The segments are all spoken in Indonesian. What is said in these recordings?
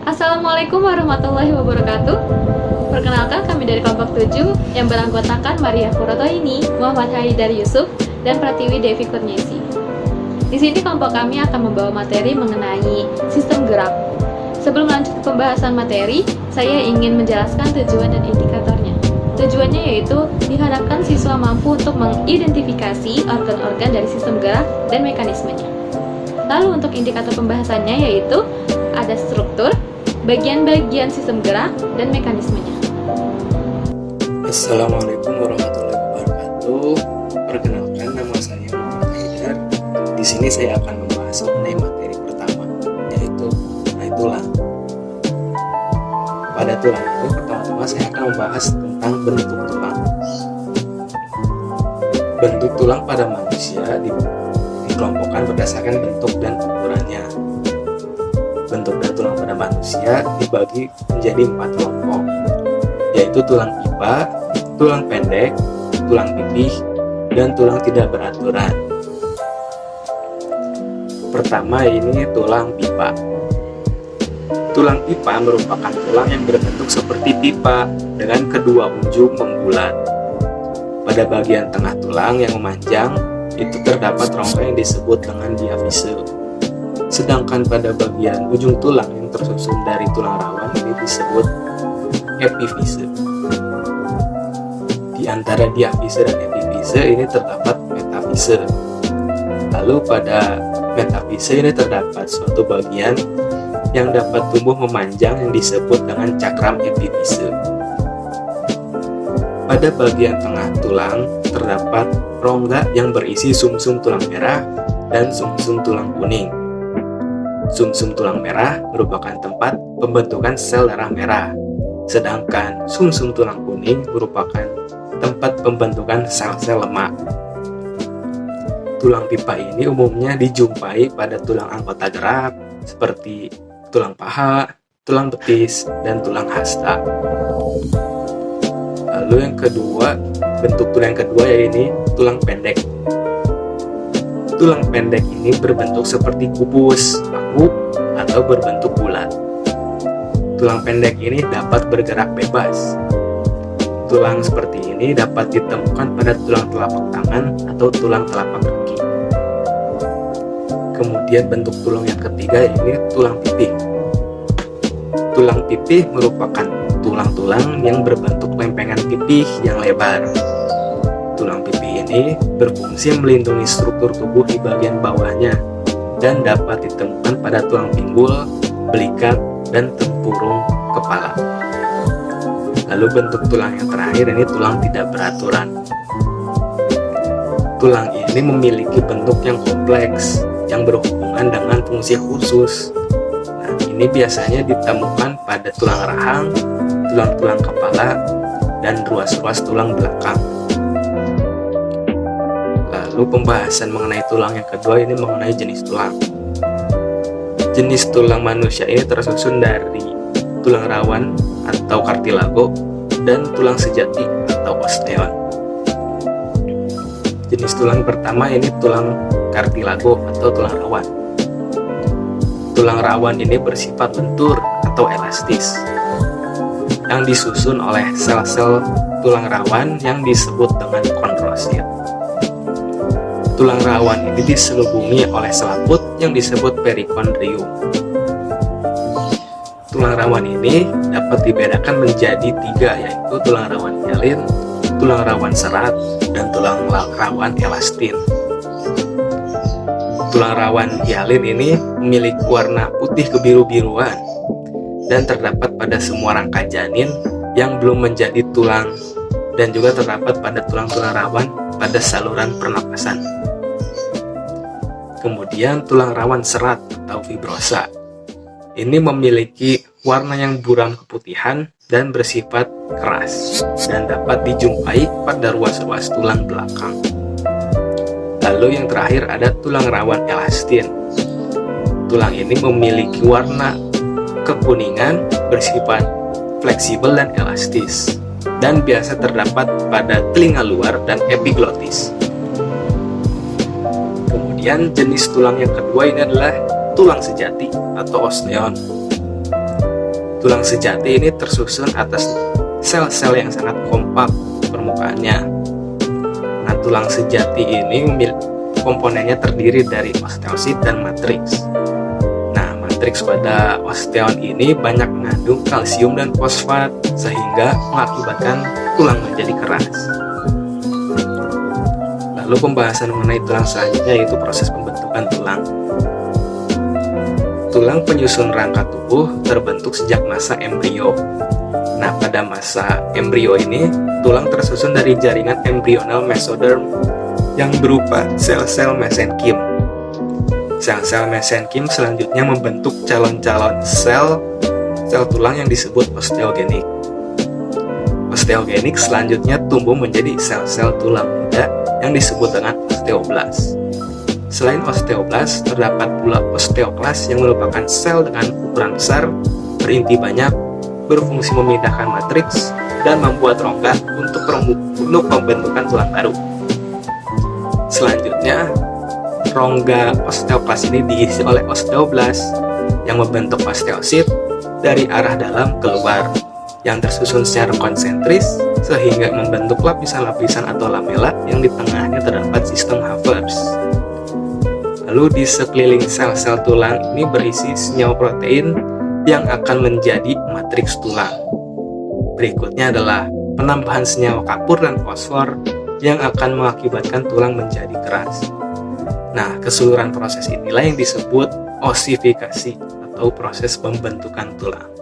Assalamualaikum warahmatullahi wabarakatuh. Perkenalkan, kami dari kelompok 7 yang beranggotakan Maria Furotoini, Muhammad Haidar Yusuf, dan Pratiwi Devi Kurniasi. Di sini kelompok kami akan membawa materi mengenai sistem gerak. Sebelum lanjut ke pembahasan materi, saya ingin menjelaskan tujuan dan indikatornya. Tujuannya yaitu diharapkan siswa mampu untuk mengidentifikasi organ-organ dari sistem gerak dan mekanismenya. Lalu untuk indikator pembahasannya yaitu ada struktur, bagian-bagian sistem gerak, dan mekanismenya. Assalamualaikum warahmatullahi wabarakatuh. Perkenalkan, nama saya Muhammad Haidar. Di sini saya akan membahas mengenai materi pertama, yaitu mengenai tulang. Pada tulang ini, pertama-tama saya akan membahas tentang bentuk tulang. Bentuk tulang pada manusia dikelompokkan berdasarkan bentuk dan ukurannya. Bentuk dan tulang pada manusia dibagi menjadi 4 kelompok, yaitu tulang pipa, tulang pendek, tulang pipih, dan tulang tidak beraturan. Pertama ini tulang pipa. Tulang pipa merupakan tulang yang berbentuk seperti pipa dengan kedua ujung membulat. Pada bagian tengah tulang yang memanjang itu terdapat rongga yang disebut dengan diafise. Sedangkan pada bagian ujung tulang yang tersusun dari tulang rawan ini disebut epifise. Di antara diafise dan epifise ini terdapat metafise. Lalu pada metafise ini terdapat suatu bagian yang dapat tumbuh memanjang yang disebut dengan cakram epifise. Pada bagian tengah tulang terdapat rongga yang berisi sumsum tulang merah dan sumsum tulang kuning. Sumsum tulang merah merupakan tempat pembentukan sel darah merah, sedangkan sumsum tulang kuning merupakan tempat pembentukan sel-sel lemak. Tulang pipa ini umumnya dijumpai pada tulang anggota gerak seperti tulang paha, tulang betis, dan tulang hasta. Lalu yang kedua, bentuk tulang yang kedua yaitu tulang pendek. Tulang pendek ini berbentuk seperti kubus, paku, atau berbentuk bulat. Tulang pendek ini dapat bergerak bebas. Tulang seperti ini dapat ditemukan pada tulang telapak tangan atau tulang telapak kaki. Kemudian bentuk tulang yang ketiga ini tulang pipih. Tulang pipih merupakan tulang-tulang yang berbentuk lempengan pipih yang lebar. Tulang pipih ini berfungsi melindungi struktur tubuh di bagian bawahnya dan dapat ditemukan pada tulang pinggul, belikat, dan tempurung kepala. Lalu bentuk tulang yang terakhir ini tulang tidak beraturan. Tulang ini memiliki bentuk yang kompleks yang berhubungan dengan fungsi khusus. Nah, ini biasanya ditemukan pada tulang rahang, tulang-tulang kepala, dan ruas-ruas tulang belakang. Lalu pembahasan mengenai tulang yang kedua ini mengenai jenis tulang. Jenis tulang manusia ini tersusun dari tulang rawan atau kartilago dan tulang sejati atau osteon. Jenis tulang pertama ini tulang kartilago atau tulang rawan. Tulang rawan ini bersifat lentur atau elastis yang disusun oleh sel-sel tulang rawan yang disebut dengan kondrosit. Tulang rawan ini diselubungi oleh selaput yang disebut perikondrium. Tulang rawan ini dapat dibedakan menjadi 3, yaitu tulang rawan hialin, tulang rawan serat, dan tulang rawan elastin. Tulang rawan hialin ini memiliki warna putih kebiru-biruan dan terdapat pada semua rangka janin yang belum menjadi tulang, dan juga terdapat pada tulang-tulang rawan pada saluran pernapasan. Kemudian tulang rawan serat atau fibrosa. Ini memiliki warna yang buram keputihan dan bersifat keras dan dapat dijumpai pada ruas-ruas tulang belakang. Lalu yang terakhir ada tulang rawan elastin. Tulang ini memiliki warna kekuningan, bersifat fleksibel dan elastis, dan biasa terdapat pada telinga luar dan epiglotis. Kemudian jenis tulang yang kedua ini adalah tulang sejati atau osteon. Tulang sejati ini tersusun atas sel-sel yang sangat kompak permukaannya. Nah, tulang sejati ini komponennya terdiri dari osteosit dan matriks. Nah, matriks pada osteon ini banyak mengandung kalsium dan fosfat sehingga mengakibatkan tulang menjadi keras. Lalu pembahasan mengenai tulang selanjutnya yaitu proses pembentukan tulang. Tulang penyusun rangka tubuh terbentuk sejak masa embrio. Nah, pada masa embrio ini, tulang tersusun dari jaringan embryonal mesoderm yang berupa sel-sel mesenkim. Sel-sel mesenkim selanjutnya membentuk calon-calon sel tulang yang disebut osteogenik. Osteogenik selanjutnya tumbuh menjadi sel-sel tulang muda yang disebut dengan osteoblas. Selain osteoblas, terdapat pula osteoklas yang merupakan sel dengan ukuran besar, berinti banyak, berfungsi memindahkan matriks, dan membuat rongga untuk pembentukan tulang baru. Selanjutnya, rongga osteoklas ini diisi oleh osteoblas yang membentuk osteosit dari arah dalam keluar, yang tersusun secara konsentris sehingga membentuk lapisan-lapisan atau lamela yang di tengahnya terdapat sistem Havertz. Lalu di sekeliling sel-sel tulang ini berisi senyawa protein yang akan menjadi matriks tulang. Berikutnya adalah penambahan senyawa kapur dan fosfor yang akan mengakibatkan tulang menjadi keras. Nah, keseluruhan proses inilah yang disebut osifikasi atau proses pembentukan tulang.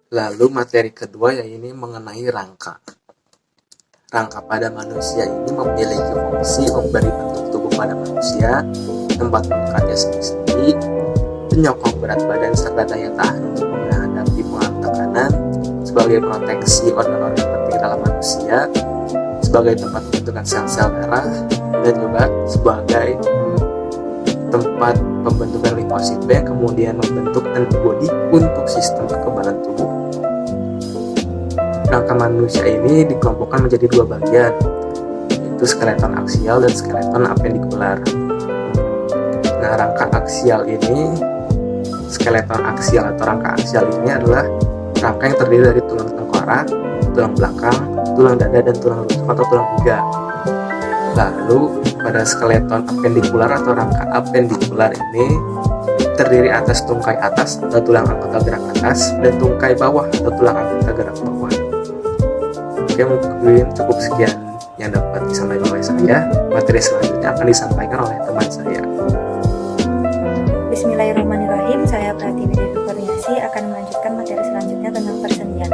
Lalu materi kedua yaitu mengenai rangka. Rangka pada manusia ini memiliki fungsi memberi bentuk tubuh pada manusia, tempat mengangkatnya sendi-sendi, penyokong berat badan serta daya tahan untuk menghadapi pengaruh tekanan, sebagai proteksi organ-organ penting dalam manusia, sebagai tempat pembentukan sel-sel darah, dan juga sebagai tempat pembentukan limfosit B yang kemudian membentuk antibodi untuk sistem kekebalan tubuh. Rangka manusia ini dikelompokkan menjadi dua bagian, yaitu skeleton aksial dan skeleton apendikular. Nah, rangka aksial ini, skeleton aksial atau rangka aksial ini adalah rangka yang terdiri dari tulang tengkorak, tulang belakang, tulang dada, dan tulang rusuk atau tulang iga. Lalu pada skeleton apendikular atau rangka apendikular ini terdiri atas tungkai atas atau tulang anggota gerak atas dan tungkai bawah atau tulang anggota gerak bawah. Oke, mungkin cukup sekian yang dapat disampaikan oleh saya. Materi selanjutnya akan disampaikan oleh teman saya. Bismillahirrahmanirrahim. Saya Pratiwi Devi Kurniasi akan melanjutkan materi selanjutnya tentang persendian.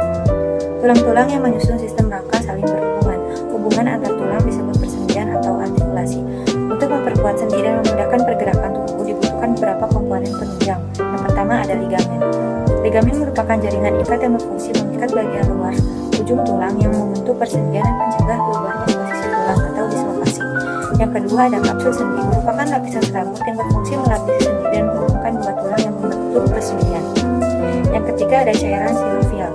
Tulang-tulang yang menyusun sistem rangka saling berhubungan. Hubungan antar tulang disebut persendian atau artikulasi. Untuk memperkuat sendi dan memudahkan pergerakan tubuh dibutuhkan beberapa komponen penunjang. Yang pertama ada ligamen. Ligamen merupakan jaringan ikat yang berfungsi mengikat bagian luar ujung tulang yang membentuk persendian dan mencegah perubahan posisi tulang atau dislokasi. Yang kedua ada kapsul sendi, merupakan lapisan serabut yang berfungsi melapisi sendi dan menghubungkan dua tulang yang membentuk persendian. Yang ketiga ada cairan sinovial,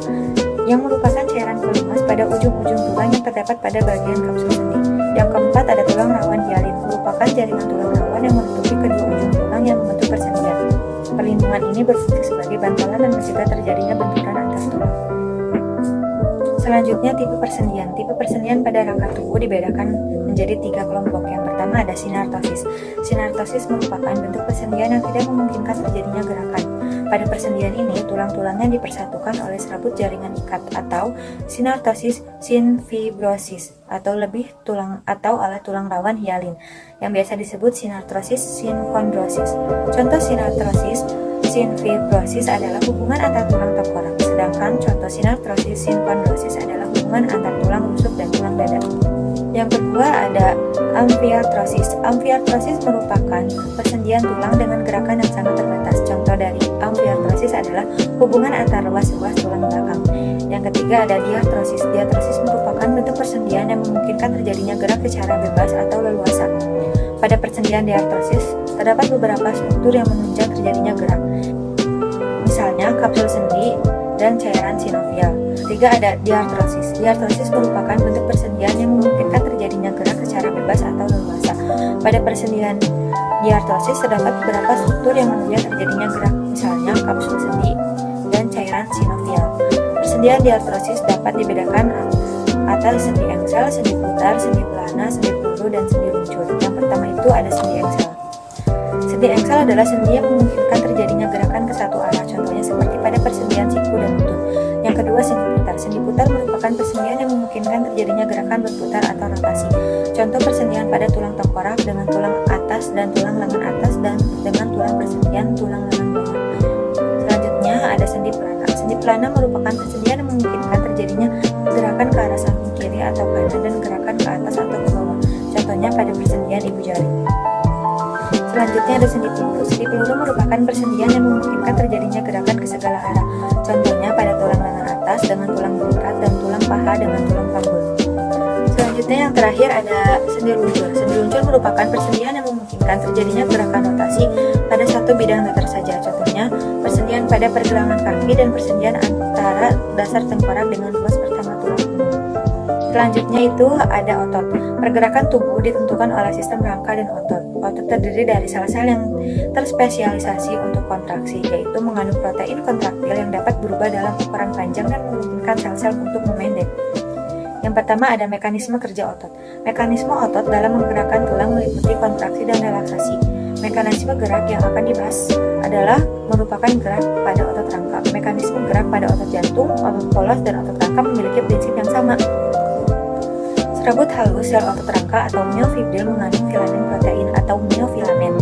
yang merupakan cairan pelumas pada ujung-ujung tulang yang terdapat pada bagian kapsul sendi. Yang keempat ada tulang rawan hialin, merupakan jaringan tulang rawan yang menutupi kedua ujung tulang yang membentuk persendian. Perlindungan ini berfungsi sebagai bantalan dan mencegah terjadinya benturan antar tulang. Selanjutnya tipe persendian. Tipe persendian pada rangka tubuh dibedakan menjadi 3 kelompok. Yang pertama ada sinartosis. Sinartosis merupakan bentuk persendian yang tidak memungkinkan terjadinya gerakan. Pada persendian ini, tulang-tulangnya dipersatukan oleh serabut jaringan ikat atau sinartosis sinfibrosis atau oleh tulang rawan hialin yang biasa disebut sinartrosis sinkondrosis. Contoh sinartrosis sinfibrosis adalah hubungan antar tulang tengkorak, sedangkan contoh sinartrosis sinkondrosis adalah hubungan antar tulang rusuk dan tulang dada. Yang kedua ada amfiartrosis. Amfiartrosis merupakan persendian tulang dengan gerakan yang sangat terbatas. Contoh dari amfiartrosis adalah hubungan antar ruas-ruas tulang belakang. Yang ketiga ada diartrosis. Diartrosis merupakan bentuk persendian yang memungkinkan terjadinya gerak secara bebas atau leluasa. Pada persendian diartrosis terdapat beberapa struktur yang menunjang terjadinya gerak, misalnya kapsul sendi dan cairan sinovial. Ketiga ada diartrosis. Diartrosis merupakan bentuk persendian yang memungkinkan terjadinya gerak secara bebas atau leluasa. Pada persendian diartrosis terdapat beberapa struktur yang menunjang terjadinya gerak, misalnya kapsul sendi, Persendian diartrosis dapat dibedakan atas sendi engsel, sendi putar, sendi pelana, sendi peluru, dan sendi luncur. Yang pertama itu ada sendi engsel. Sendi engsel adalah sendi yang memungkinkan terjadinya gerakan ke satu arah, contohnya seperti pada persendian siku dan lutut. Yang kedua, sendi putar. Sendi putar merupakan persendian yang memungkinkan terjadinya gerakan berputar atau rotasi. Contoh persendian pada tulang tengkorak dengan tulang atas dan tulang lengan atas dan dengan tulang persendian tulang lengan bawah. Selanjutnya ada sendi pelana. Sendi pelana merupakan persendian yang memungkinkan terjadinya gerakan ke arah samping kiri atau kanan dan gerakan ke atas atau ke bawah. Contohnya pada persendian ibu jari. Selanjutnya ada sendi peluru. Sendi peluru merupakan persendian yang memungkinkan terjadinya gerakan ke segala arah. Contohnya pada tulang lengan atas dengan tulang belukat dan tulang paha dengan tulang panggul. Selanjutnya yang terakhir ada sendi luncur. Sendi luncur merupakan persendian yang memungkinkan terjadinya gerakan rotasi pada satu bidang datar saja. Contohnya persendian pada pergelangan kaki dan persendian antara dasar tengkorak dengan ruas pertama tulang punggung. Selanjutnya itu ada otot. Pergerakan tubuh ditentukan oleh sistem rangka dan otot. Otot terdiri dari sel-sel yang terspesialisasi untuk kontraksi, yaitu mengandung protein kontraktil yang dapat berubah dalam ukuran panjang dan memungkinkan sel-sel untuk memendek. Yang pertama ada mekanisme kerja otot. Mekanisme otot dalam menggerakkan tulang meliputi kontraksi dan relaksasi. Mekanisme gerak yang akan dibahas adalah merupakan gerak pada otot rangka. Mekanisme gerak pada otot jantung, otot polos, dan otot rangka memiliki prinsip yang sama. Serabut halus sel otot rangka atau myofibril mengandung filamen protein atau myofilamen.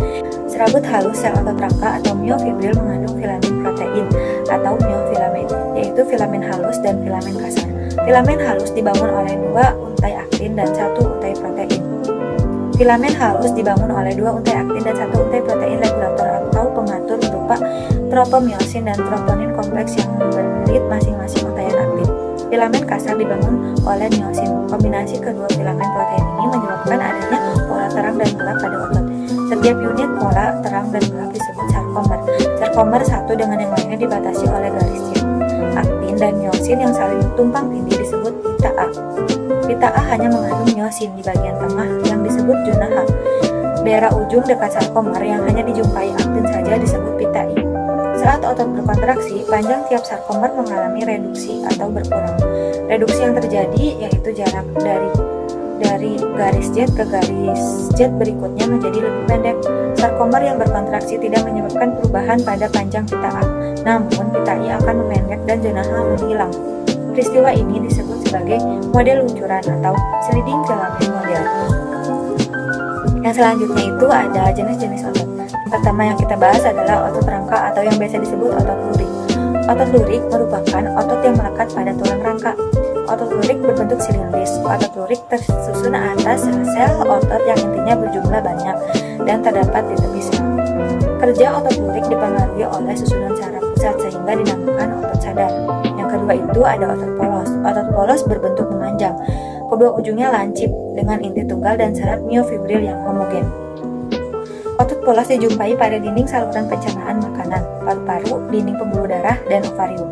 Serabut halus sel otot rangka atau myofibril mengandung filamen protein atau myofilamen, yaitu filamen halus dan filamen kasar. Filamen halus dibangun oleh 2 untai aktin dan 1 untai protein. Filamen halus dibangun oleh 2 untai aktin dan 1 untai protein regulator atau pengatur berupa tropomyosin dan troponin kompleks yang berbelit masing-masing untaian aktin. Filamen kasar dibangun oleh myosin. Kombinasi kedua filamen protein ini menyebabkan adanya pola terang dan gelap pada otot. Setiap unit pola terang dan gelap disebut sarkomer. Sarkomer satu dengan yang lainnya dibatasi oleh garis jet. Aktin dan myosin yang saling tumpang tindih disebut pita A. Pita A hanya mengandung myosin di bagian tengah yang disebut zona H. Daerah ujung dekat sarkomer yang hanya dijumpai aktin saja disebut pita I. Saat otot berkontraksi, panjang tiap sarkomer mengalami reduksi atau berkurang. Reduksi yang terjadi yaitu jarak dari garis jet ke garis jet berikutnya menjadi lebih pendek. Sarkomer yang berkontraksi tidak menyebabkan perubahan pada panjang pita A, namun pita I akan memendek dan zona H menghilang. Peristiwa ini disebut sebagai model luncuran atau sliding filament model. Yang selanjutnya itu ada jenis-jenis otot. Yang pertama yang kita bahas adalah otot rangka atau yang biasa disebut otot lurik. Otot lurik merupakan otot yang melekat pada tulang rangka. Otot lurik berbentuk silindris. Otot lurik tersusun atas sel otot yang intinya berjumlah banyak dan terdapat di tepi sel. Kerja otot lurik dipengaruhi oleh susunan saraf pusat sehingga dinamakan otot sadar. Yang kedua itu ada otot polos. Otot polos berbentuk memanjang. Kedua ujungnya lancip dengan inti tunggal dan syarat myofibril yang homogen. Otot polos dijumpai pada dinding saluran pencernaan makanan, paru-paru, dinding pembuluh darah, dan ovarium.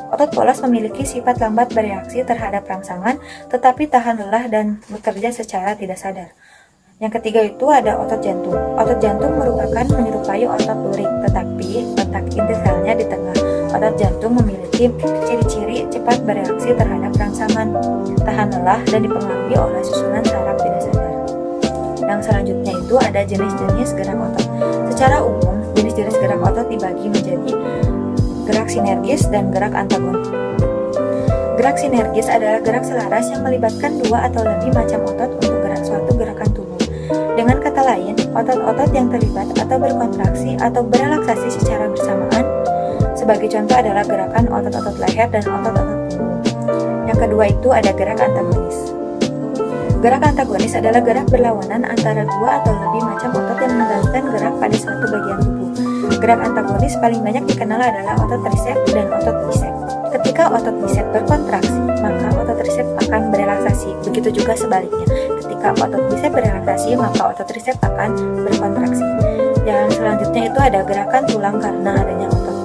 Otot polos memiliki sifat lambat bereaksi terhadap rangsangan, tetapi tahan lelah dan bekerja secara tidak sadar. Yang ketiga itu ada otot jantung. Otot jantung merupakan menyerupai otot lurik, tetapi letak inti selnya di tengah. Otot jantung memiliki ciri-ciri cepat bereaksi terhadap rangsangan, tahan lelah, dan dipengaruhi oleh susunan saraf tidak sadar. Yang selanjutnya itu ada jenis-jenis gerak otot. Secara umum, jenis-jenis gerak otot dibagi menjadi gerak sinergis dan gerak antagonis. Gerak sinergis adalah gerak selaras yang melibatkan 2 atau lebih macam otot untuk gerak suatu gerakan tubuh. Dengan kata lain, otot-otot yang terlibat atau berkontraksi atau berelaksasi secara bersamaan. Sebagai contoh adalah gerakan otot-otot leher dan otot-otot punggung. Yang kedua itu ada gerak antagonis. Gerak antagonis adalah gerak berlawanan antara 2 atau lebih macam otot yang mengendalikan gerak pada suatu bagian tubuh. Gerak antagonis paling banyak dikenal adalah otot triceps dan otot bicep. Ketika otot bicep berkontraksi, maka otot triceps akan berelaksasi. Begitu juga sebaliknya. Ketika otot bicep berelaksasi, maka otot triceps akan berkontraksi. Dan selanjutnya itu ada gerakan tulang karena adanya otot.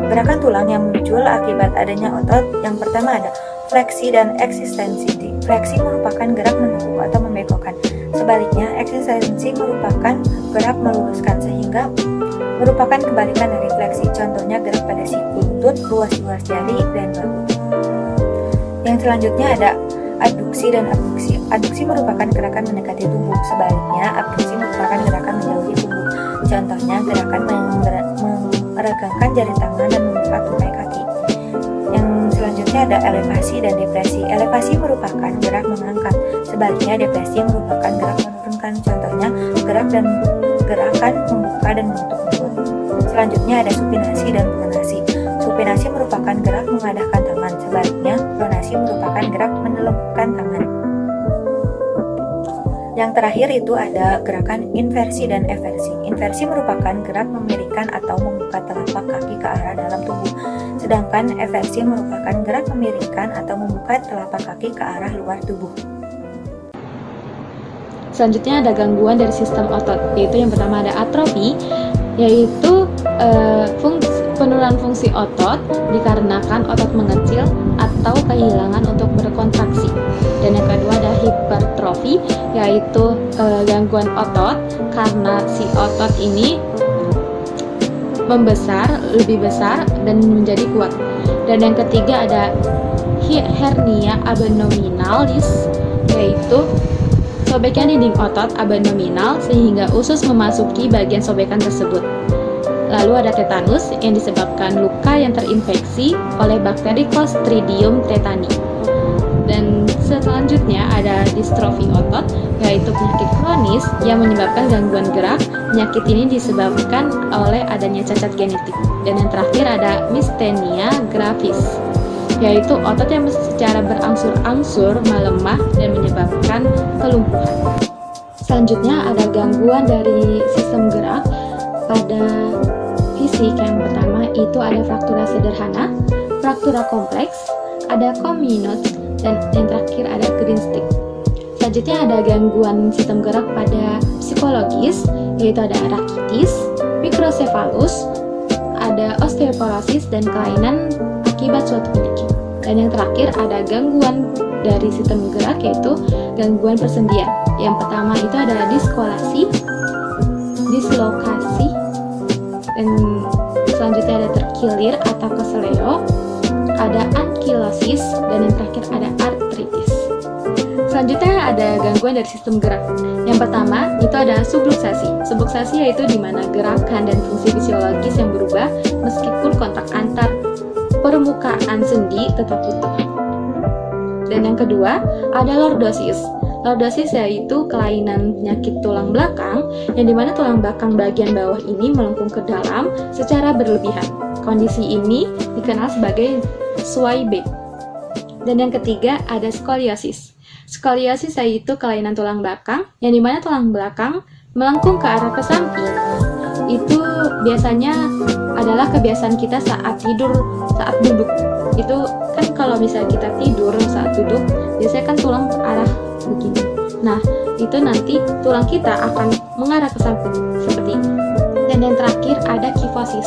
Gerakan tulang yang muncul akibat adanya otot yang pertama ada fleksi dan eksistensi. Fleksi merupakan gerak menekuk atau membengkokkan. Sebaliknya, eksistensi merupakan gerak meluruskan sehingga merupakan kebalikan dari fleksi. Contohnya gerak pada siku, lutut, ruas-ruas jari, dan bahu. Yang selanjutnya ada abduksi dan abduksi. Abduksi merupakan gerakan mendekati tubuh, sebaliknya abduksi merupakan gerakan menjauhi tubuh. Contohnya gerakan meregangkan jari tangan dan membuka tungkai kaki. Yang selanjutnya ada elevasi dan depresi. Elevasi merupakan gerak mengangkat, sebaliknya depresi merupakan gerak menurunkan. Contohnya gerakan membuka dan menutup mulut. Selanjutnya ada supinasi dan pronasi. Supinasi merupakan gerak mengadahkan tangan, sebaliknya pronasi merupakan gerak menelungkan tangan. Yang terakhir itu ada gerakan inversi dan eversi. Inversi merupakan gerak memiringkan atau membuka telapak kaki ke arah dalam tubuh, sedangkan eversi merupakan gerak memiringkan atau membuka telapak kaki ke arah luar tubuh. Selanjutnya ada gangguan dari sistem otot, yaitu yang pertama ada atrofi, yaitu penurunan fungsi otot dikarenakan otot mengecil atau kehilangan untuk berkontraksi. Dan yang kedua ada hipertrofi, yaitu gangguan otot karena si otot ini lebih besar dan menjadi kuat. Dan yang ketiga ada hernia abdominalis, yaitu sobekan dinding otot abdominal sehingga usus memasuki bagian sobekan tersebut. Lalu ada tetanus yang disebabkan luka yang terinfeksi oleh bakteri Clostridium tetani. Dan selanjutnya ada distrofi otot, yaitu penyakit kronis yang menyebabkan gangguan gerak. Penyakit ini disebabkan oleh adanya cacat genetik. Dan yang terakhir ada myasthenia gravis, yaitu otot yang secara berangsur-angsur melemah dan menyebabkan kelumpuhan. Selanjutnya ada gangguan dari sistem gerak pada fisik. Yang pertama itu ada fraktura sederhana, fraktura kompleks, ada comminuted, dan yang terakhir ada green stick. Selanjutnya ada gangguan sistem gerak pada psikologis, yaitu ada rakitis, mikrosefalus, ada osteoporosis dan kelainan akibat suatu penyakit. Dan yang terakhir ada gangguan dari sistem gerak, yaitu gangguan persendian. Yang pertama itu ada dislokasi, dan selanjutnya ada terkilir atau keseleo, ada ankilosis, dan yang terakhir ada artritis. Selanjutnya ada gangguan dari sistem gerak. Yang pertama itu ada subluxasi. Subluxasi yaitu di mana gerakan dan fungsi fisiologis yang berubah meskipun kontak antar permukaan sendi tetap utuh. Dan yang kedua ada lordosis. Lordosis yaitu kelainan penyakit tulang belakang yang dimana tulang belakang bagian bawah ini melengkung ke dalam secara berlebihan. Kondisi ini dikenal sebagai sway back. Dan yang ketiga ada skoliosis. Skoliosis yaitu kelainan tulang belakang yang dimana tulang belakang melengkung ke arah ke samping. Itu biasanya adalah kebiasaan kita saat tidur, saat duduk. Itu kan kalau misalnya kita tidur saat duduk, biasanya kan tulang ke arah begini. Nah, itu nanti tulang kita akan mengarah ke samping seperti ini. Dan yang terakhir ada kifosis,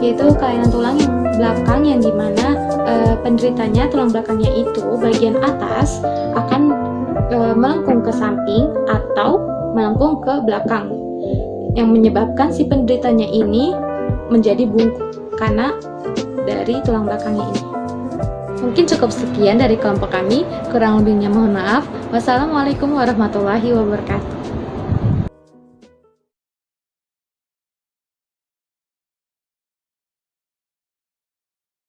yaitu kelainan tulang yang belakang yang dimana penderitanya tulang belakangnya itu bagian atas akan melengkung ke samping atau melengkung ke belakang, yang menyebabkan si penderitanya ini menjadi bungkuk karena dari tulang belakangnya ini. Mungkin cukup sekian dari kelompok kami, kurang lebihnya mohon maaf. Wassalamualaikum warahmatullahi wabarakatuh.